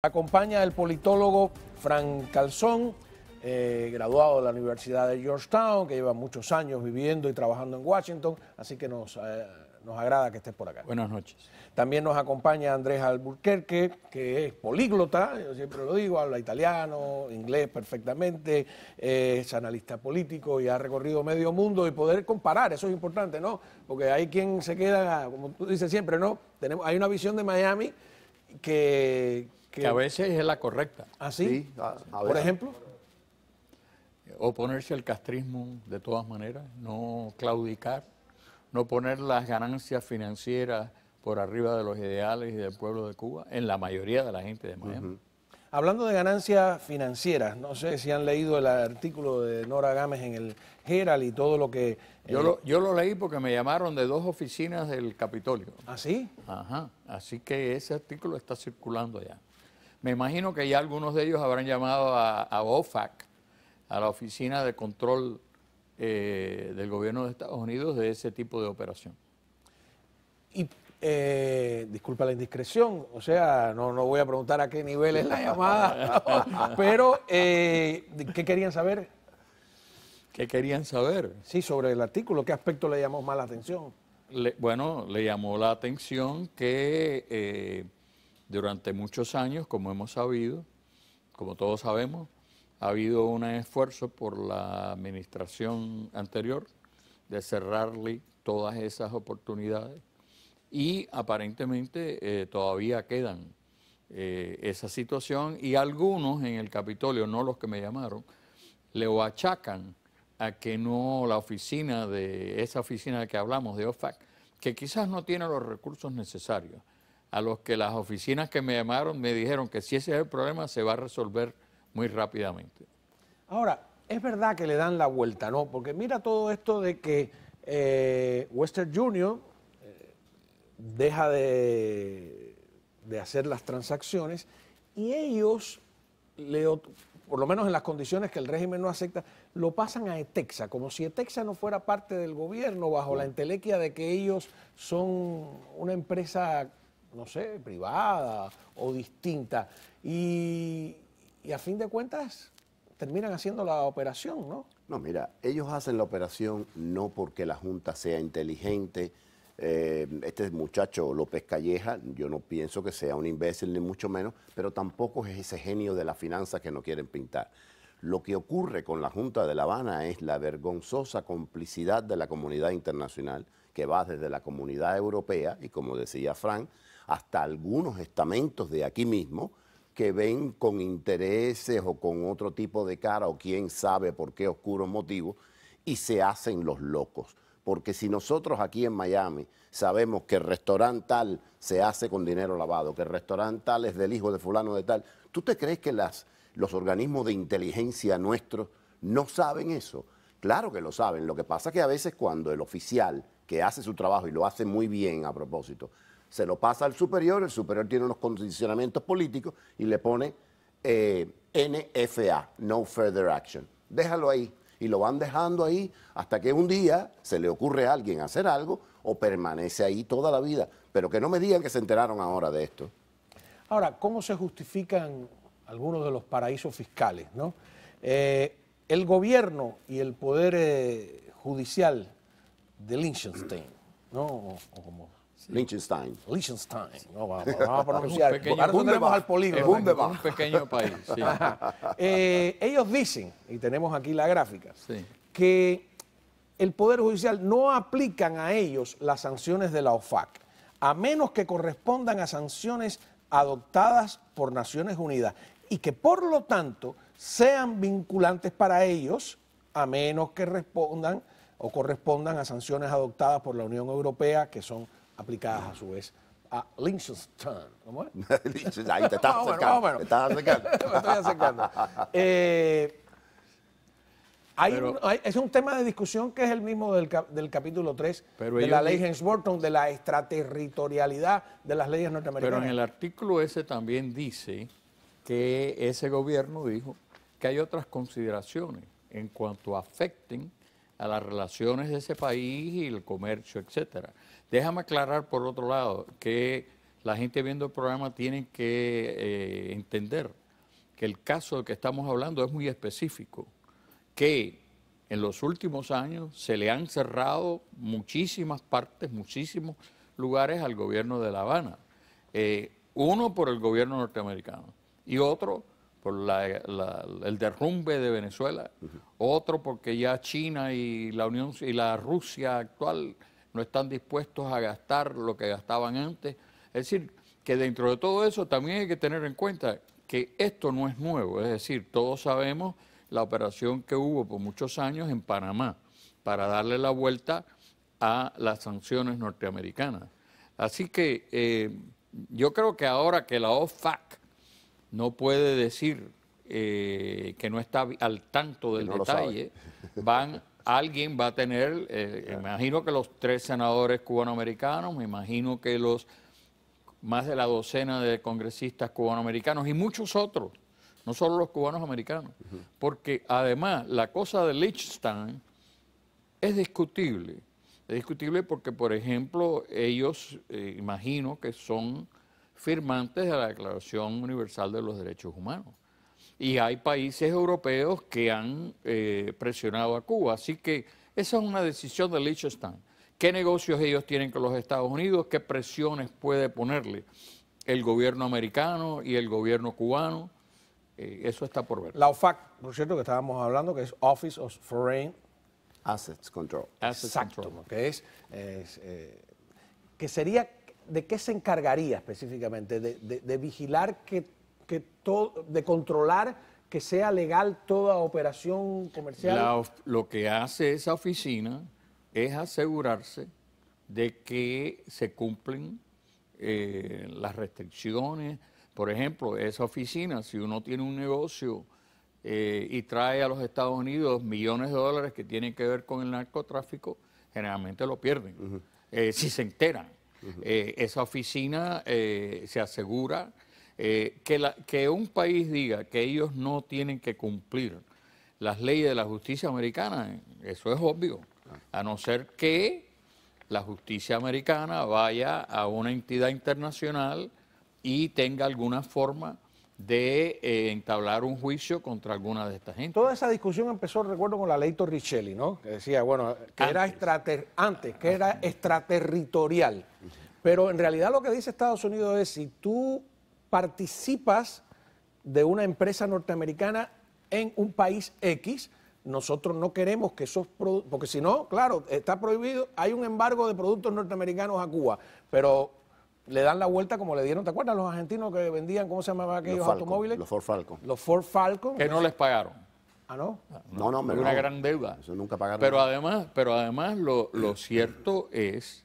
Acompaña el politólogo Frank Calzón, graduado de la Universidad de Georgetown, que lleva muchos años viviendo y trabajando en Washington, así que nos agrada que estés por acá. Buenas noches. También nos acompaña Andrés Alburquerque, que es políglota, yo siempre lo digo, habla italiano, inglés perfectamente, es analista político y ha recorrido medio mundo, y poder comparar, eso es importante, ¿no? Porque hay quien se queda, como tú dices siempre, ¿no? Hay una visión de Miami que a veces es la correcta. ¿Ah, sí? Por ejemplo. Oponerse al castrismo de todas maneras, no claudicar, no poner las ganancias financieras por arriba de los ideales y del pueblo de Cuba, en la mayoría de la gente de Miami. Hablando de ganancias financieras, no sé si han leído el artículo de Nora Gámez en el Herald y todo lo que... Yo lo leí porque me llamaron de 2 oficinas del Capitolio. ¿Ah, sí? Ajá, así que ese artículo está circulando ya. Me imagino que ya algunos de ellos habrán llamado a OFAC, a la Oficina de Control del Gobierno de Estados Unidos, de ese tipo de operación. Y disculpa la indiscreción, o sea, no voy a preguntar a qué nivel es la llamada, pero ¿qué querían saber? ¿Qué querían saber? Sí, sobre el artículo, ¿qué aspecto le llamó más la atención? Bueno, le llamó la atención que durante muchos años, como hemos sabido, como todos sabemos, ha habido un esfuerzo por la administración anterior de cerrarle todas esas oportunidades y aparentemente todavía quedan esa situación, y algunos en el Capitolio, no los que me llamaron, le achacan a que no la oficina de esa oficina de que hablamos, de OFAC, que quizás no tiene los recursos necesarios, a los que las oficinas que me llamaron me dijeron que si ese es el problema se va a resolver muy rápidamente. Ahora, es verdad que le dan la vuelta, ¿no? Porque mira todo esto de que Western Union deja de hacer las transacciones y ellos, por lo menos en las condiciones que el régimen no acepta, lo pasan a ETEXA, como si ETEXA no fuera parte del gobierno, bajo la entelequia de que ellos son una empresa, no sé, privada o distinta. Y a fin de cuentas terminan haciendo la operación, ¿no? No, mira, ellos hacen la operación no porque la Junta sea inteligente. Este muchacho López Calleja, yo no pienso que sea un imbécil ni mucho menos, pero tampoco es ese genio de la finanza que no quieren pintar. Lo que ocurre con la Junta de La Habana es la vergonzosa complicidad de la comunidad internacional, que va desde la comunidad europea y, como decía Frank, hasta algunos estamentos de aquí mismo, que ven con intereses o con otro tipo de cara o quién sabe por qué oscuros motivos, y se hacen los locos. Porque si nosotros aquí en Miami sabemos que el restaurante tal se hace con dinero lavado, que el restaurante tal es del hijo de fulano de tal, ¿tú te crees que los organismos de inteligencia nuestros no saben eso? Claro que lo saben. Lo que pasa es que a veces cuando el oficial que hace su trabajo, y lo hace muy bien a propósito, se lo pasa al superior, el superior tiene unos condicionamientos políticos y le pone NFA, No Further Action. Déjalo ahí. Y lo van dejando ahí hasta que un día se le ocurre a alguien hacer algo o permanece ahí toda la vida. Pero que no me digan que se enteraron ahora de esto. Ahora, ¿cómo se justifican algunos de los paraísos fiscales, ¿no? El gobierno y el poder judicial de Liechtenstein, ¿no? O como... Liechtenstein. Liechtenstein, no, vamos a pronunciar. Es un pequeño país. Sí. Ellos dicen, y tenemos aquí la gráfica, sí, que el Poder Judicial no aplican a ellos las sanciones de la OFAC, a menos que correspondan a sanciones adoptadas por Naciones Unidas, y que por lo tanto sean vinculantes para ellos, a menos que respondan o correspondan a sanciones adoptadas por la Unión Europea, que son aplicadas a su vez a Liechtenstein. ¿Cómo es? Ahí te estás acercando. Te estás acercando. Me estoy acercando. Es un tema de discusión que es el mismo del capítulo 3 de la ley Helms-Burton, de la extraterritorialidad de las leyes norteamericanas. Pero en el artículo ese también dice que ese gobierno dijo que hay otras consideraciones en cuanto afecten a las relaciones de ese país y el comercio, etcétera. Déjame aclarar por otro lado que la gente viendo el programa tiene que entender que el caso del que estamos hablando es muy específico, que en los últimos años se le han cerrado muchísimas partes, muchísimos lugares al gobierno de La Habana. Uno por el gobierno norteamericano y otro por el derrumbe de Venezuela, otro porque ya China y la Rusia actual no están dispuestos a gastar lo que gastaban antes. Es decir, que dentro de todo eso también hay que tener en cuenta que esto no es nuevo, es decir, todos sabemos la operación que hubo por muchos años en Panamá para darle la vuelta a las sanciones norteamericanas. Así que yo creo que ahora que la OFAC no puede decir que no está al tanto del detalle, alguien va a tener, imagino que los 3 senadores cubanoamericanos, me imagino que los más de la docena de congresistas cubanoamericanos y muchos otros, no solo los cubanos americanos, porque además la cosa de Liechtenstein es discutible porque, por ejemplo, ellos imagino que son firmantes de la Declaración Universal de los Derechos Humanos. Y hay países europeos que han presionado a Cuba. Así que esa es una decisión de Liechtenstein. ¿Qué negocios ellos tienen con los Estados Unidos? ¿Qué presiones puede ponerle el gobierno americano y el gobierno cubano? Eso está por ver. La OFAC, por cierto, que estábamos hablando, que es Office of Foreign Assets Control. Exacto, que que sería, ¿de qué se encargaría específicamente? De vigilar de controlar que sea legal toda operación comercial. Lo que hace esa oficina es asegurarse de que se cumplen las restricciones. Por ejemplo, esa oficina, si uno tiene un negocio y trae a los Estados Unidos millones de dólares que tienen que ver con el narcotráfico, generalmente lo pierden, si se enteran. Esa oficina se asegura que un país diga que ellos no tienen que cumplir las leyes de la justicia americana, eso es obvio, a no ser que la justicia americana vaya a una entidad internacional y tenga alguna forma de entablar un juicio contra alguna de estas gente. Toda esa discusión empezó, recuerdo, con la ley Torricelli, ¿no? Que decía, bueno, que era extraterritorial. Pero en realidad lo que dice Estados Unidos es, si tú participas de una empresa norteamericana en un país X, nosotros no queremos que esos productos, porque si no, claro, está prohibido, hay un embargo de productos norteamericanos a Cuba, pero le dan la vuelta como le dieron, ¿te acuerdas? Los argentinos que vendían, ¿cómo se llamaban aquellos automóviles? Los Ford Falcon. Los Ford Falcon. Que no les pagaron. ¿Ah, no? No, una gran deuda. Eso nunca pagaron. Pero además lo cierto es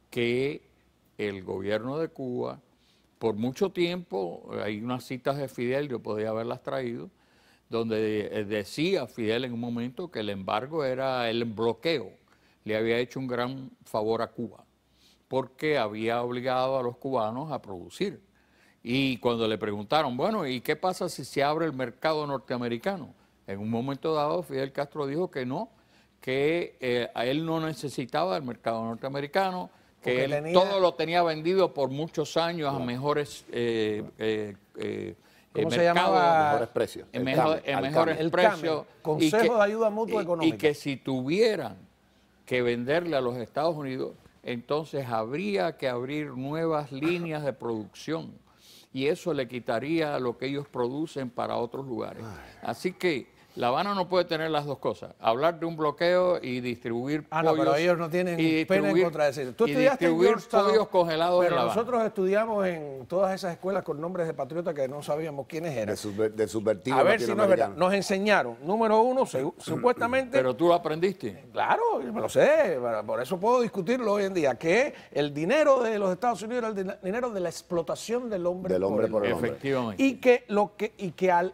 que el gobierno de Cuba, por mucho tiempo, hay unas citas de Fidel, yo podía haberlas traído, donde decía Fidel en un momento que el embargo era el bloqueo, le había hecho un gran favor a Cuba, porque había obligado a los cubanos a producir. Y cuando le preguntaron, bueno, ¿y qué pasa si se abre el mercado norteamericano? En un momento dado, Fidel Castro dijo que no, que a él no necesitaba el mercado norteamericano, que él todo lo tenía vendido por muchos años a mejores ¿cómo se llamaba? Mejores precios. En mejores precios. Consejo de Ayuda Mutua Económica. Y que si tuvieran que venderle a los Estados Unidos, entonces habría que abrir nuevas líneas de producción y eso le quitaría lo que ellos producen para otros lugares. Así que La Habana no puede tener las dos cosas, hablar de un bloqueo y distribuir pollos. No, pero ellos no tienen pena en contradecir. Tú estudiaste en Georgetown, pollos congelados pero en La Habana. Nosotros estudiamos en todas esas escuelas con nombres de patriotas que no sabíamos quiénes eran. De subvertido. A ver si no es verdad. Nos enseñaron, número uno, supuestamente... Pero tú lo aprendiste. Claro, me lo sé, por eso puedo discutirlo hoy en día, que el dinero de los Estados Unidos era el dinero de la explotación del hombre, por el hombre. Efectivamente. Y que al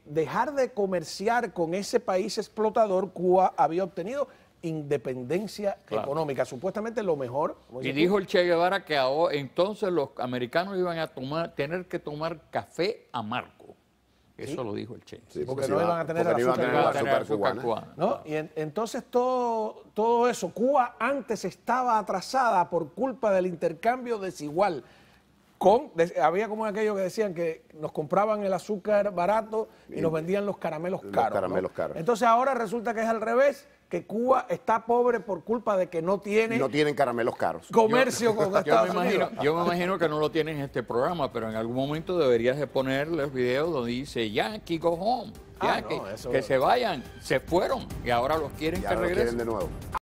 dejar de comerciar con ese país explotador, Cuba había obtenido independencia económica, supuestamente lo mejor. Y dijo el Che Guevara que entonces los americanos iban a tener que tomar café amargo. Eso lo dijo el Che. Sí, porque no iban a tener azúcar cubana. ¿No? Y entonces todo eso, Cuba antes estaba atrasada por culpa del intercambio desigual. había como aquello que decían que nos compraban el azúcar barato y nos vendían los caramelos caros. Los caramelos caros. Entonces ahora resulta que es al revés, que Cuba está pobre por culpa de que no tienen caramelos caros. Comercio con Estados Unidos. Yo me imagino que no lo tienen en este programa, pero en algún momento deberías de poner los videos donde dice Yankee go home. Ah, Yankee, no, eso- que se vayan, se fueron y ahora los quieren Ya que lo regresen. quieren de nuevo.